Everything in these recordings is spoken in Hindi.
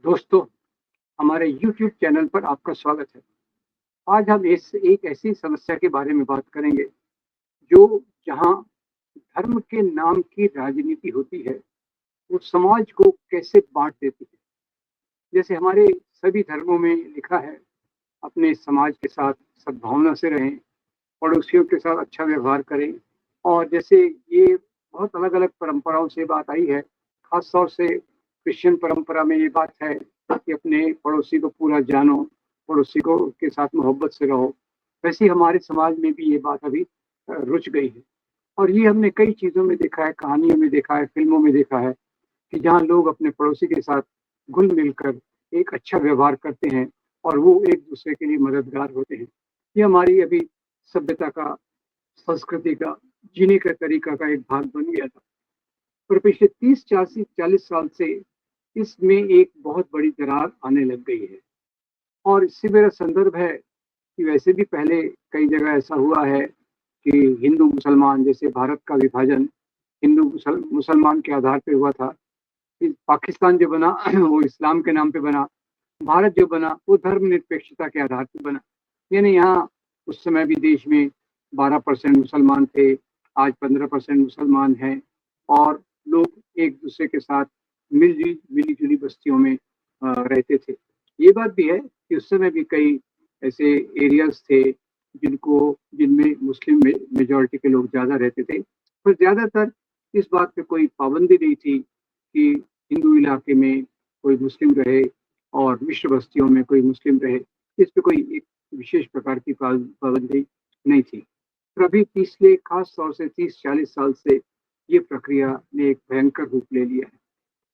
दोस्तों, हमारे YouTube चैनल पर आपका स्वागत है। आज हम इस एक ऐसी समस्या के बारे में बात करेंगे, जो जहाँ धर्म के नाम की राजनीति होती है, वो समाज को कैसे बाँट देती है। जैसे हमारे सभी धर्मों में लिखा है, अपने समाज के साथ सद्भावना से रहें, पड़ोसियों के साथ अच्छा व्यवहार करें और जैसे ये बहुत अलग-अलग परंपराओं से बात आई है, ख़ास तौर से क्रिश्चियन परंपरा में ये बात है कि अपने पड़ोसी को पूरा जानो, पड़ोसी को के साथ मोहब्बत से रहो। वैसे ही हमारे समाज में भी ये बात अभी रुच गई है और ये हमने कई चीज़ों में देखा है, कहानियों में देखा है, फ़िल्मों में देखा है कि जहाँ लोग अपने पड़ोसी के साथ घुल-मिल कर एक अच्छा व्यवहार करते हैं और वो एक-दूसरे के लिए मददगार होते हैं। ये हमारी अभी सभ्यता का, संस्कृति का, जीने का तरीका का एक भाग बन गया था। पर पिछले 30-40 साल से इसमें एक बहुत बड़ी दरार आने लग गई है और इससे मेरा संदर्भ है कि वैसे भी पहले कई जगह ऐसा हुआ है कि हिंदू-मुसलमान जैसे भारत का विभाजन हिंदू मुसलमान के आधार पे हुआ था। कि पाकिस्तान जो बना वो इस्लाम के नाम पे बना, भारत जो बना वो धर्मनिरपेक्षता के आधार पे बना। यानी यहाँ उस समय भी देश में 12% मुसलमान थे, आज 15% मुसलमान हैं और लोग एक-दूसरे के साथ मिली-जुली बस्तियों में रहते थे। ये बात भी है कि उस समय भी कई ऐसे एरियाज़ थे जिनमें मुस्लिम मेजॉरिटी के लोग ज़्यादा रहते थे। पर ज़्यादातर इस बात पे कोई पाबंदी नहीं थी कि हिंदू इलाके में कोई मुस्लिम रहे और मिश्र बस्तियों में कोई मुस्लिम रहे। इस पे कोई एक विशेष प्रकार की पाबंदी नहीं थी। पर अभी पिछले खास तौर से 30-40 साल से ये प्रक्रिया ने एक भयंकर रूप ले लिया है।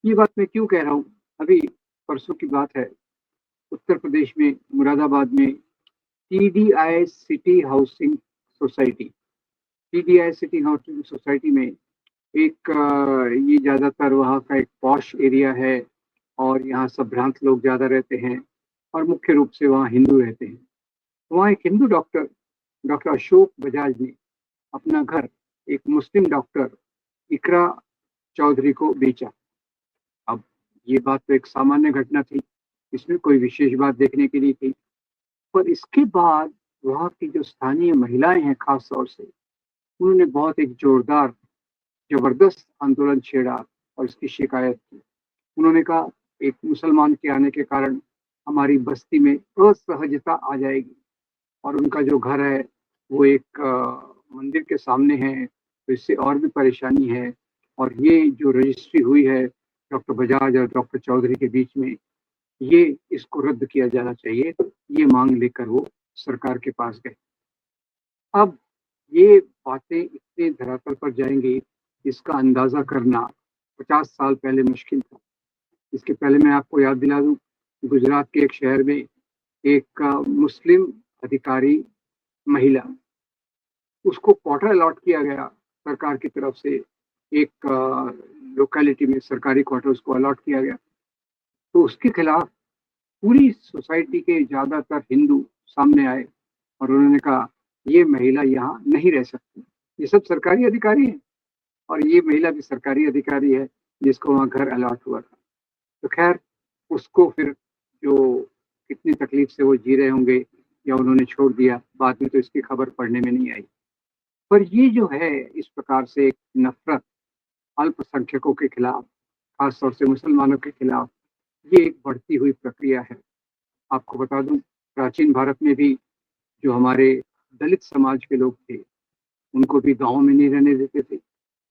ये बात मैं क्यों कह रहा हूँ? अभी परसों की बात है, उत्तर प्रदेश में मुरादाबाद में TDI city housing society TDI city housing society में एक ये ज़्यादातर वहाँ का एक पॉश एरिया है और यहाँ संभ्रांत लोग ज़्यादा रहते हैं और मुख्य रूप से वहाँ हिंदू रहते हैं। वहाँ एक हिंदू डॉक्टर, डॉक्टर अशोक बजाज ने अपना घर एक मुस्लिम डॉक्टर इकरा चौधरी को बेचा। अब ये बात तो एक सामान्य घटना थी, इसमें कोई विशेष बात देखने के लिए थी। पर इसके बाद वहाँ की जो स्थानीय महिलाएँ हैं खास तौर से, उन्होंने बहुत एक जोरदार, ज़बरदस्त आंदोलन छेड़ा और इसकी शिकायत की। उन्होंने कहा, एक मुसलमान के आने के कारण हमारी बस्ती में असहजता आ जाएगी और उनका जो घर है, वो एक मंदिर के सामने है, तो इससे और भी परेशानी है और ये जो रजिस्ट्री हुई है डॉक्टर बजाज और डॉक्टर चौधरी के बीच में, ये इसको रद्द किया जाना चाहिए। ये माँग लेकर वो सरकार के पास गए। अब ये बातें इतने धरातल पर जाएँगी, इसका अंदाज़ा करना 50 साल पहले मुश्किल था। इसके पहले मैं आपको याद दिला दूँ, गुजरात के एक शहर में एक मुस्लिम अधिकारी महिला, उसको क्वार्टर अलॉट किया गया सरकार की तरफ से। एक लोकेलिटी में सरकारी क्वार्टर उसको अलॉट किया गया। तो उसके खिलाफ पूरी सोसाइटी के ज़्यादातर हिंदू सामने आए और उन्होंने कहा, ये महिला यहाँ नहीं रह सकती। ये सब सरकारी अधिकारी हैं और ये महिला भी सरकारी अधिकारी है, जिसको वहाँ घर अलॉट हुआ था। तो ख़ैर उसको फिर जो कितनी तकलीफ़ से वो जी रहे होंगे या उन्होंने छोड़ दिया, बाद में तो इसकी खबर पढ़ने में नहीं आई। पर ये जो है इस प्रकार से एक नफ़रत अल्पसंख्यकों के खिलाफ, ख़ास तौर से मुसलमानों के खिलाफ, ये एक बढ़ती हुई प्रक्रिया है। आपको बता दूँ, प्राचीन भारत में भी जो हमारे दलित समाज के लोग थे, उनको भी गाँव में नहीं रहने देते थे।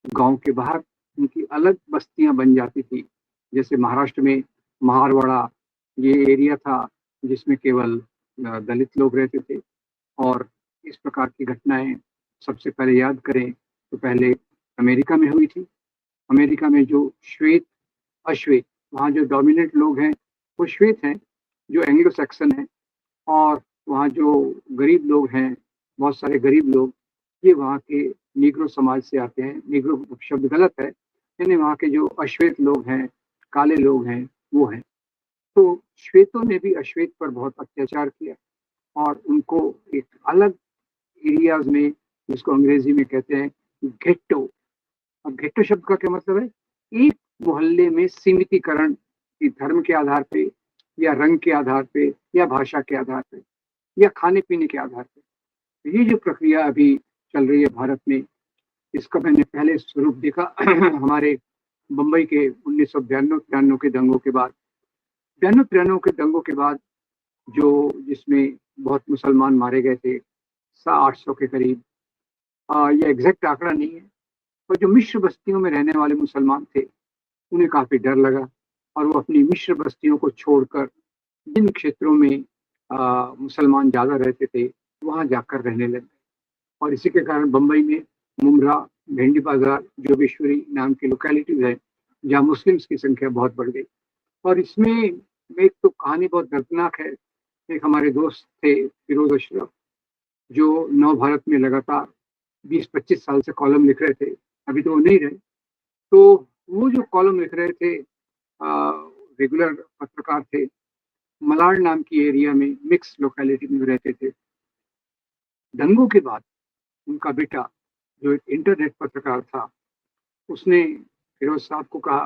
गाँव के बाहर उनकी अलग बस्तियाँ बन जाती थी। जैसे महाराष्ट्र में महारवाड़ा ये एरिया था जिसमें केवल दलित लोग रहते थे और इस प्रकार की घटनाएँ सबसे पहले याद करें तो पहले अमेरिका में हुई थी। अमेरिका में जो श्वेत, अश्वेत वहाँ जो डोमिनेंट लोग हैं, वो श्वेत हैं, जो एंग्लो सैक्सन हैं और वहाँ जो गरीब लोग हैं, बहुत सारे गरीब लोग, ये वहाँ के नीग्रो समाज से आते हैं। नीग्रो शब्द गलत है, यानी वहाँ के जो अश्वेत लोग हैं, काले लोग हैं, वो हैं। तो श्वेतों ने भी अश्वेत पर बहुत अत्याचार किया और उनको एक अलग एरियाज़ में जिसको अंग्रेजी में कहते हैं घेट्टो। अब घेट्टो शब्द का क्या मतलब है? एक मोहल्ले में सीमितीकरण कि धर्म के आधार पे या रंग के आधार पे या भाषा के आधार पे या खाने-पीने के आधार पे। तो ये जो प्रक्रिया अभी चल रही है भारत में, इसका मैंने पहले स्वरूप देखा हमारे बम्बई के 1992-93 के दंगों के बाद। 92-93 के दंगों के बाद जो जिसमें बहुत मुसलमान मारे गए थे, 800 के करीब। ये एग्ज़ैक्ट आंकड़ा नहीं है, पर जो मिश्र बस्तियों में रहने वाले मुसलमान थे, उन्हें काफ़ी डर लगा और वो अपनी मिश्र बस्तियों को छोड़कर जिन क्षेत्रों में मुसलमान ज़्यादा रहते थे, वहाँ जाकर रहने लगे और इसी के कारण बम्बई में मुमरा, भेंडी बाज़ार, जोगेश्वरी नाम की लोकेलिटीज़ है, जहाँ मुस्लिम्स की संख्या बहुत बढ़ गई। और इसमें एक तो कहानी बहुत दर्दनाक है। एक हमारे दोस्त थे फिरोज़ अशरफ, जो नव भारत में लगातार 20-25 साल से कॉलम लिख रहे थे, अभी तो वो नहीं रहे। तो वो जो कॉलम लिख रहे थे रेगुलर पत्रकार थे, मलाड नाम की एरिया में मिक्स लोकेलिटी में रहते थे। दंगों के बाद उनका बेटा जो एक इंटरनेट पत्रकार था, उसने फिरोज़ साहब को कहा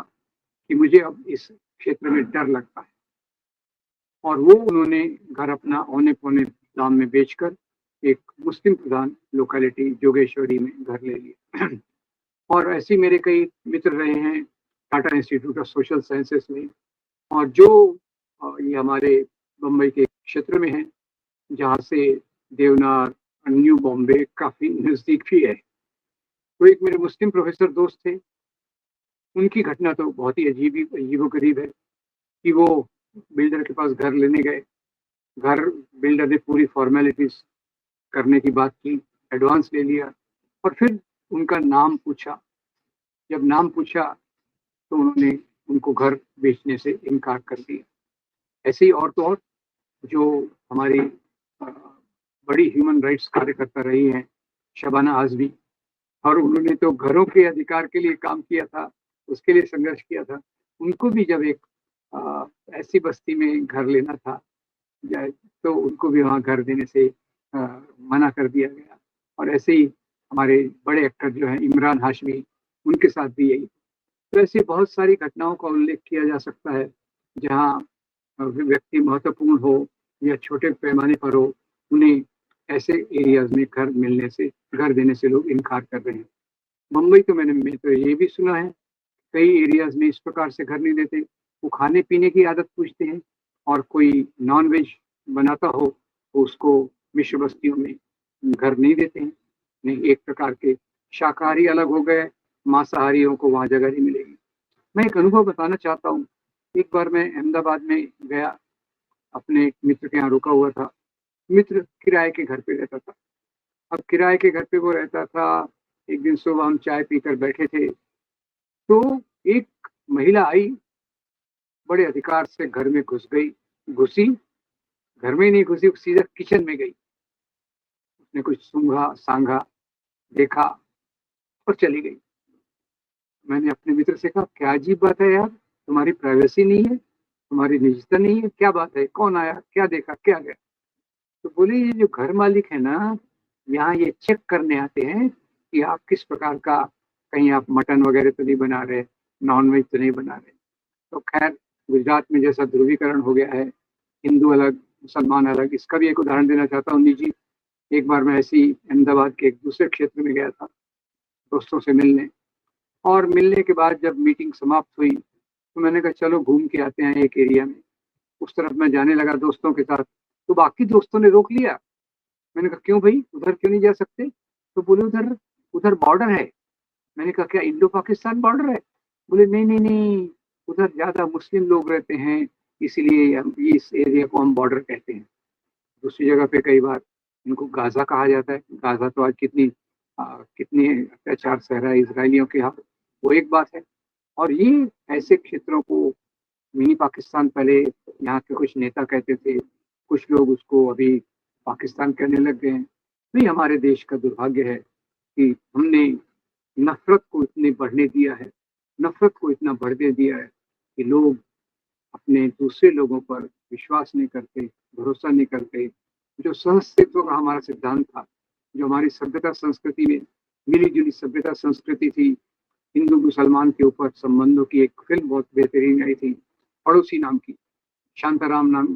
कि मुझे अब इस क्षेत्र में डर लगता है और वो उन्होंने घर अपना औने-पौने दाम में बेचकर एक मुस्लिम प्रधान लोकेलिटी जोगेश्वरी में घर ले लिया। और ऐसे ही मेरे कई मित्र रहे हैं Tata institute of social sciences में और जो ये हमारे बम्बई के क्षेत्र में है, जहाँ से देवनार, न्यू बॉम्बे काफ़ी नज़दीक भी है। तो एक मेरे मुस्लिम प्रोफ़ेसर दोस्त थे, उनकी घटना तो बहुत ही अजीबो-गरीब है कि वो बिल्डर के पास घर लेने गए। घर बिल्डर ने पूरी फ़ॉर्मेलिटीज़ करने की बात की, एडवांस ले लिया और फिर उनका नाम पूछा। जब नाम पूछा तो उन्होंने उनको घर बेचने से इनकार कर दिया। ऐसे ही और तो और जो हमारी अ, बड़ी ह्यूमन राइट्स कार्यकर्ता रही हैं, शबाना आज़मी और उन्होंने तो घरों के अधिकार के लिए काम किया था, उसके लिए संघर्ष किया था। उनको भी जब एक ऐसी बस्ती में घर लेना था, या तो उनको भी वहाँ घर देने से मना कर दिया गया और ऐसे ही हमारे बड़े एक्टर जो हैं इमरान हाशमी, उनके साथ भी यही। तो ऐसी बहुत सारी घटनाओं का उल्लेख किया जा सकता है, जहाँ व्यक्ति महत्वपूर्ण हो या छोटे पैमाने पर हो, उन्हें ऐसे एरियाज़ में घर देने से लोग इनकार कर रहे हैं। मुंबई तो मैं तो ये भी सुना है, कई एरियाज़ में इस प्रकार से घर नहीं देते। वो खाने-पीने की आदत पूछते हैं और कोई नॉन-वेज बनाता हो, तो उसको मिश्र बस्तियों में घर नहीं देते हैं। नहीं, एक प्रकार के शाकाहारी अलग हो गए, मांसाहारियों को वहाँ जगह नहीं मिलेगी। मैं एक अनुभव बताना चाहता हूँ। एक बार मैं अहमदाबाद में गया, अपने एक मित्र के यहाँ रुका हुआ था। मित्र किराए के घर पे रहता था। अब किराए के घर पे वो रहता था, एक दिन सुबह हम चाय पीकर बैठे थे, तो एक महिला आई, बड़े अधिकार से घर में घुसी, घर में ही नहीं घुसी, सीधा किचन में गई। उसने कुछ सूंघा, साँघा, देखा और चली गई। मैंने अपने मित्र से कहा, "क्या अजीब बात है यार, तुम्हारी प्राइवेसी नहीं है, तुम्हारी निजता नहीं है, क्या बात है? कौन आया? क्या देखा? क्या गया?" तो बोले, "ये जो घर मालिक है ना, यहाँ ये चेक करने आते हैं कि आप किस प्रकार का, कहीं आप मटन वगैरह तो नहीं बना रहे, नॉन-वेज तो नहीं बना रहे।" तो खैर गुजरात में जैसा ध्रुवीकरण हो गया है, हिंदू अलग, मुसलमान अलग, इसका भी एक उदाहरण देना चाहता हूँ निजी। एक बार मैं ऐसे ही अहमदाबाद के एक दूसरे क्षेत्र में गया था, दोस्तों से मिलने और मिलने के बाद जब मीटिंग समाप्त हुई, तो मैंने कहा चलो घूम के आते हैं एक एरिया में। उस तरफ मैं जाने लगा दोस्तों के साथ, तो बाकी दोस्तों ने रोक लिया। मैंने कहा क्यों भई, उधर क्यों नहीं जा सकते? तो बोले उधर उधर बॉर्डर है। मैंने कहा क्या इंडो पाकिस्तान बॉर्डर है? बोले नहीं, नहीं, नहीं, उधर ज़्यादा मुस्लिम लोग रहते हैं, इसीलिए हम इस एरिया को हम बॉर्डर कहते हैं। दूसरी जगह पे कई बार इनको गाज़ा कहा जाता है। गाज़ा तो आज कितनी अत्याचार सह रहा है इज़राइलियों के यहाँ, वो एक बात है। और ये ऐसे क्षेत्रों को मिनी पाकिस्तान पहले यहाँ के कुछ नेता कहते थे, कुछ लोग उसको अभी पाकिस्तान कहने लग गए हैं। तो ये हमारे देश का दुर्भाग्य है कि हमने नफ़रत को इतने बढ़ने दिया है, नफ़रत को इतना बढ़ने दिया है कि लोग अपने दूसरे लोगों पर विश्वास नहीं करते, भरोसा नहीं करते। जो सहअस्तित्व का हमारा सिद्धांत था, जो हमारी सभ्यता संस्कृति में मिली जुली सभ्यता संस्कृति थी, हिंदू मुसलमान के ऊपर संबंधों की एक फिल्म बहुत बेहतरीन आई थी, पड़ोसी नाम की। शांताराम नाम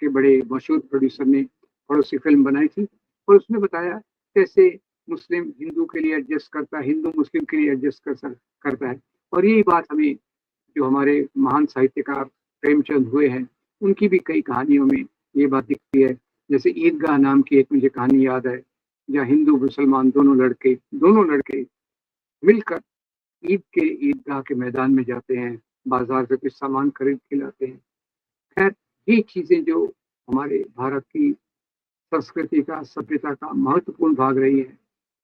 के बड़े मशहूर प्रोड्यूसर ने पड़ोसी फिल्म बनाई थी और उसमें बताया कैसे मुस्लिम हिंदू के लिए एडजस्ट करता है, हिंदू मुस्लिम के लिए एडजस्ट करता है। और यही बात हमें जो हमारे महान साहित्यकार प्रेमचंद हुए हैं, उनकी भी कई कहानियों में ये बात दिखती है। जैसे ईदगाह नाम की एक मुझे कहानी याद है, जहाँ हिंदू मुसलमान दोनों लड़के मिलकर ईद के ईदगाह के मैदान में जाते हैं, बाजार से कुछ सामान खरीद के लाते हैं। खैर, ये चीजें जो हमारे भारत की संस्कृति का, सभ्यता का महत्वपूर्ण भाग रही है,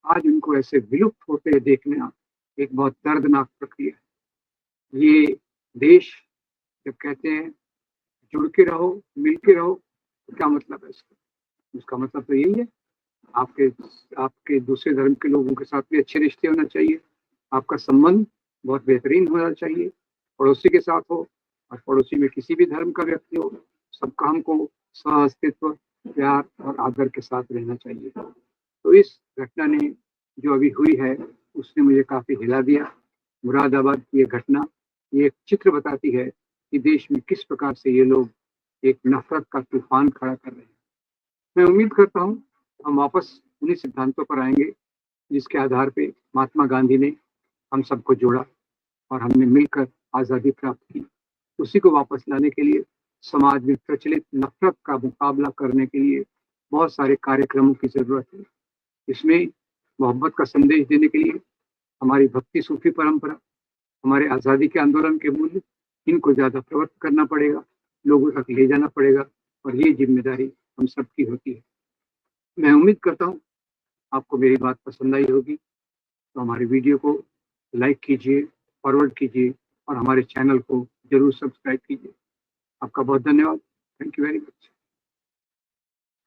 आज उनको ऐसे विलुप्त होते हुए देखना एक बहुत दर्दनाक प्रक्रिया है। ये देश जब कहते हैं जुड़ के रहो, मिल के रहो, तो क्या मतलब है इसका? उसका मतलब तो यही है, आपके आपके दूसरे धर्म के लोगों के साथ भी अच्छे रिश्ते होना चाहिए, आपका संबंध बहुत बेहतरीन होना चाहिए, पड़ोसी के साथ हो और पड़ोसी में किसी भी धर्म का व्यक्ति हो, सबका हमको सह-अस्तित्व, प्यार और आदर के साथ रहना चाहिए। तो इस घटना ने जो अभी हुई है, उसने मुझे काफ़ी हिला दिया। मुरादाबाद की ये घटना, ये एक चित्र बताती है कि देश में किस प्रकार से ये लोग एक नफ़रत का तूफ़ान खड़ा कर रहे हैं। मैं उम्मीद करता हूँ, हम वापस उन्हीं सिद्धांतों पर आएँगे, जिसके आधार पे महात्मा गांधी ने हम सबको जोड़ा और हमने मिलकर आज़ादी प्राप्त की। उसी को वापस लाने के लिए समाज में प्रचलित नफ़रत का मुकाबला करने के लिए बहुत सारे कार्यक्रमों की ज़रूरत है। इसमें मोहब्बत का संदेश देने के लिए हमारी भक्ति सूफ़ी परंपरा, हमारे आज़ादी के आंदोलन के मूल्य, इनको ज़्यादा प्रवृत्त करना पड़ेगा, लोगों तक ले जाना पड़ेगा और ये ज़िम्मेदारी हम सबकी होती है। मैं उम्मीद करता हूँ, आपको मेरी बात पसंद आई होगी, तो हमारे वीडियो को लाइक कीजिए, फॉरवर्ड कीजिए और हमारे चैनल को ज़रूर सब्सक्राइब कीजिए। आपका बहुत धन्यवाद। Thank you very much.